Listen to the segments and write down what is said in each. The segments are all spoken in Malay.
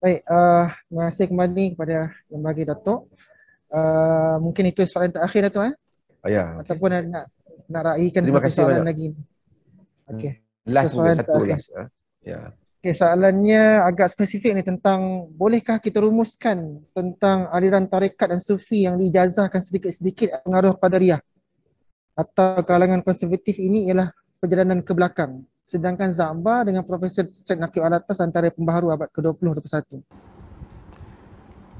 Baik, terima kasih kembali kepada yang bagi Datuk. Mungkin itu soalan terakhir Datuk, Ya, okey. ataupun nak raikan Terima satu kasih soalan banyak. lagi. Okey, itu Last mungkin soalan satu terakhir. last. Ya. Okey, soalannya agak spesifik ni tentang bolehkah kita rumuskan tentang aliran tarekat dan sufi yang diijazahkan sedikit-sedikit pengaruh Qadariyah atau kalangan konservatif ini ialah perjalanan ke belakang. Sedangkan Za'ba dengan Profesor Syed Naqib Alatas antara pembaharu abad ke-20-21.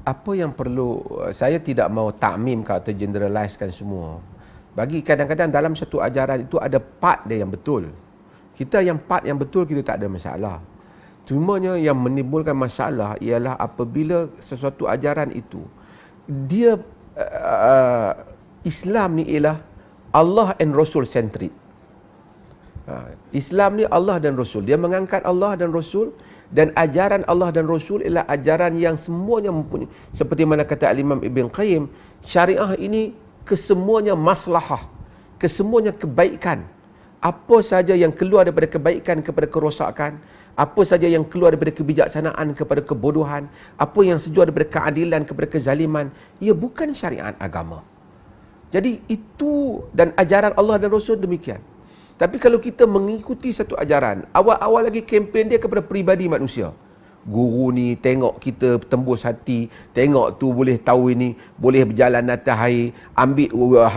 Apa yang perlu, saya tidak mau takmimkan atau generalizekan semua. Bagi kadang-kadang dalam satu ajaran itu ada part dia yang betul. Kita yang part yang betul kita tak ada masalah. Cumanya yang menimbulkan masalah ialah apabila sesuatu ajaran itu dia Islam ni ialah Allah and Rasul centric. Islam ni Allah dan Rasul. Dia mengangkat Allah dan Rasul, dan ajaran Allah dan Rasul ialah ajaran yang semuanya mempunyai, seperti mana kata Al-Imam Ibn Qayyim, syariah ini kesemuanya maslahah, kesemuanya kebaikan. Apa saja yang keluar daripada kebaikan kepada kerosakan, apa saja yang keluar daripada kebijaksanaan kepada kebodohan, apa yang sejual daripada keadilan kepada kezaliman, ia bukan syariat agama. Jadi itu, dan ajaran Allah dan Rasul demikian. Tapi kalau kita mengikuti satu ajaran, awal-awal lagi kempen dia kepada peribadi manusia. Guru ni tengok kita tembus hati, tengok tu boleh tahu ini, boleh berjalan atas air,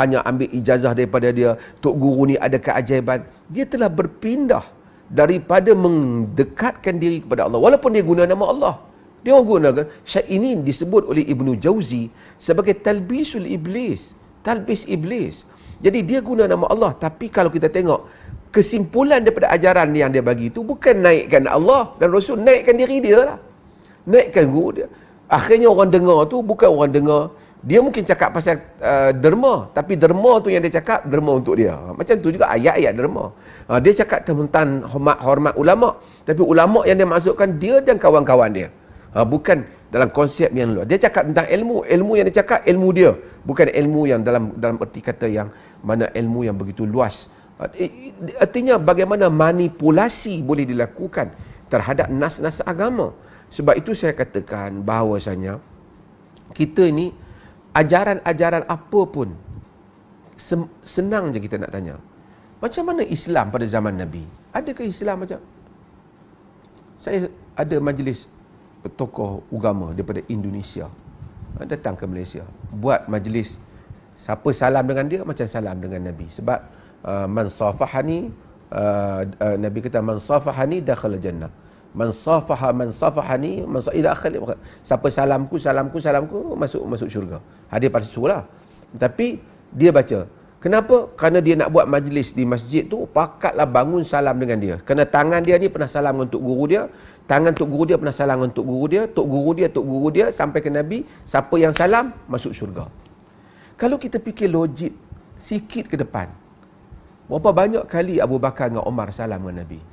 hanya ambil ijazah daripada dia, tok guru ni ada keajaiban. Dia telah berpindah daripada mendekatkan diri kepada Allah. Walaupun dia guna nama Allah, dia orang gunakan. Ini disebut oleh Ibnu Jauzi sebagai talbisul iblis, talbis iblis. Jadi dia guna nama Allah, tapi kalau kita tengok kesimpulan daripada ajaran yang dia bagi itu bukan naikkan Allah dan Rasul, naikkan diri dia lah, naikkan guru dia. Akhirnya orang dengar tu bukan orang dengar, dia mungkin cakap pasal derma, tapi derma tu yang dia cakap derma untuk dia. Macam tu juga ayat-ayat derma. Dia cakap tentang hormat ulama, tapi ulama yang dia masukkan dia dan kawan-kawan dia. Bukan dalam konsep yang luar. Dia cakap tentang ilmu, ilmu yang dia cakap ilmu dia, bukan ilmu yang dalam erti kata yang mana ilmu yang begitu luas. Artinya bagaimana manipulasi boleh dilakukan terhadap nas-nas agama. Sebab itu saya katakan bahawasanya kita ini ajaran-ajaran apa pun senang je kita nak tanya. Macam mana Islam pada zaman Nabi? Adakah Islam macam? Saya ada majlis tokoh agama daripada Indonesia datang ke Malaysia, buat majlis, siapa salam dengan dia macam salam dengan Nabi. Sebab man safahani, Nabi kata man safahani dakhala jannah, man safahani ila akhir, siapa salamku masuk syurga. Dia pasti suruh lah. Tapi dia baca, kenapa? Kerana dia nak buat majlis di masjid tu, pakatlah bangun salam dengan dia. Kerana tangan dia ni pernah salam untuk guru dia, tangan tok guru dia pernah salam untuk guru dia, tok guru dia sampai ke Nabi, siapa yang salam masuk syurga. Kalau kita fikir logik sikit ke depan, berapa banyak kali Abu Bakar dengan Umar salam dengan Nabi,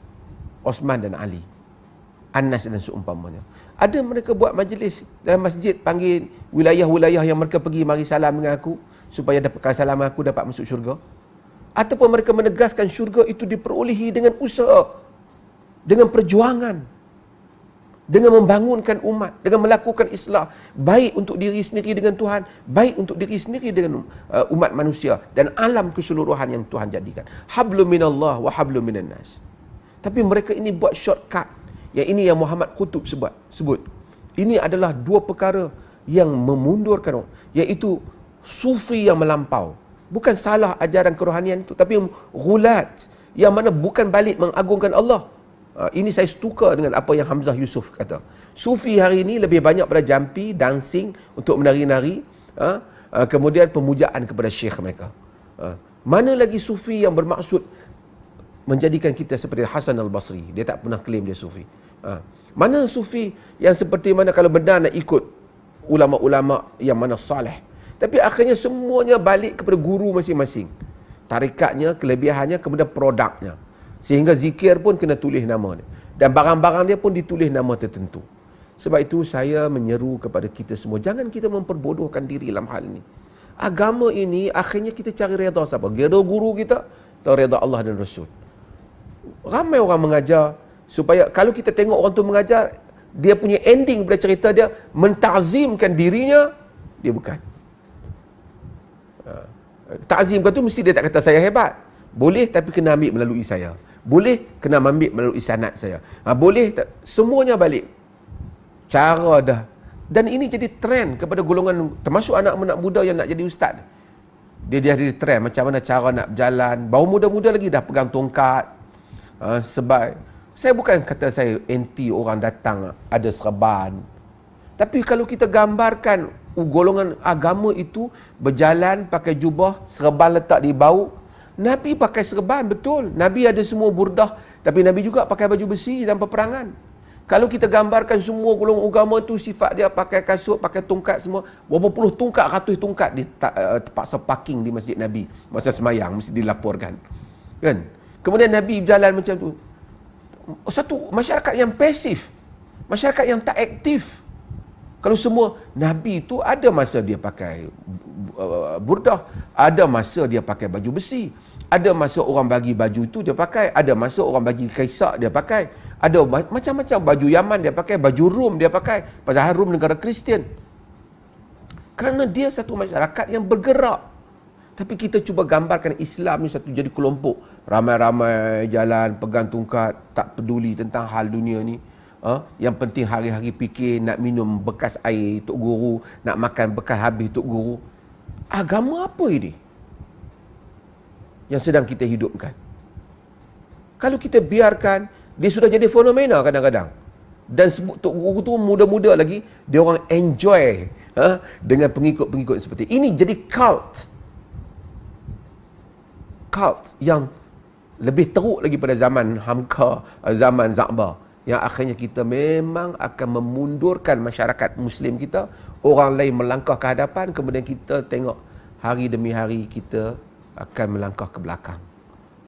Osman dan Ali, Anas dan seumpamanya. Ada mereka buat majlis dalam masjid, panggil wilayah-wilayah yang mereka pergi, mari salam dengan aku, supaya dapat salam aku dapat masuk syurga. Ataupun mereka menegaskan syurga itu diperolehi dengan usaha, dengan perjuangan, dengan membangunkan umat, dengan melakukan islah, baik untuk diri sendiri dengan Tuhan, baik untuk diri sendiri dengan umat manusia dan alam keseluruhan yang Tuhan jadikan. Hablum minallah wa hablum minan nas. Tapi mereka ini buat shortcut. Yang ini yang Muhammad Qutub sebut. Ini adalah dua perkara yang memundurkan, iaitu sufi yang melampau. Bukan salah ajaran kerohanian itu, tapi ghulat yang mana bukan balik mengagungkan Allah. Ini saya setukar dengan apa yang Hamzah Yusuf kata. Sufi hari ini lebih banyak pada jampi, dancing, untuk menari-nari, kemudian pemujaan kepada syekh mereka. Mana lagi sufi yang bermaksud menjadikan kita seperti Hasan al-Basri? Dia tak pernah claim dia sufi. Mana sufi yang seperti mana kalau benar nak ikut ulama-ulama yang mana salih, tapi akhirnya semuanya balik kepada guru masing-masing. Tarikatnya, kelebihannya, kemudian produknya. Sehingga zikir pun kena tulis nama dia. Dan barang-barang dia pun ditulis nama tertentu. Sebab itu saya menyeru kepada kita semua, jangan kita memperbodohkan diri dalam hal ini. Agama ini akhirnya kita cari redha siapa? Redha guru kita atau redha Allah dan Rasul. Ramai orang mengajar, supaya kalau kita tengok orang tu mengajar, dia punya ending pada cerita dia mentazimkan dirinya, dia bukan. Ta'zimkan tu mesti dia tak kata saya hebat. Boleh tapi kena ambil melalui saya. Boleh kena ambil melalui sanad saya. Boleh tak, semuanya balik. Cara dah. Dan ini jadi trend kepada golongan, termasuk anak-anak muda yang nak jadi ustaz. Dia jadi trend macam mana cara nak berjalan. Baru muda-muda lagi dah pegang tongkat. Sebab saya bukan kata saya anti orang datang ada serban. Tapi kalau kita gambarkan golongan agama itu berjalan pakai jubah, serban letak di bau. Nabi pakai serban, betul. Nabi ada semua burdah. Tapi Nabi juga pakai baju besi dalam peperangan. Kalau kita gambarkan semua golongan agama tu sifat dia pakai kasut, pakai tongkat semua. Berapa puluh tongkat, ratus tongkat terpaksa parking di masjid Nabi. Masa semayang, mesti dilaporkan. Kan? Kemudian Nabi berjalan macam tu. Satu masyarakat yang pasif. Masyarakat yang tak aktif. Kalau semua, Nabi tu ada masa dia pakai burdah, ada masa dia pakai baju besi, ada masa orang bagi baju tu dia pakai, ada masa orang bagi kaisak dia pakai, ada macam-macam baju Yaman dia pakai, baju Rom dia pakai, pasal Rom negara Kristian. Kerana dia satu masyarakat yang bergerak. Tapi kita cuba gambarkan Islam ni satu jadi kelompok, ramai-ramai jalan, pegang tongkat, tak peduli tentang hal dunia ni. Yang penting hari-hari fikir nak minum bekas air Tok Guru, nak makan bekas habis Tok Guru. Agama apa ini yang sedang kita hidupkan? Kalau kita biarkan, dia sudah jadi fenomena kadang-kadang. Dan Tok Guru tu muda-muda lagi, dia orang enjoy dengan pengikut-pengikut seperti ini. Jadi cult yang lebih teruk lagi pada zaman Hamka, zaman Za'bar, yang akhirnya kita memang akan memundurkan masyarakat Muslim kita. Orang lain melangkah ke hadapan, kemudian kita tengok hari demi hari kita akan melangkah ke belakang.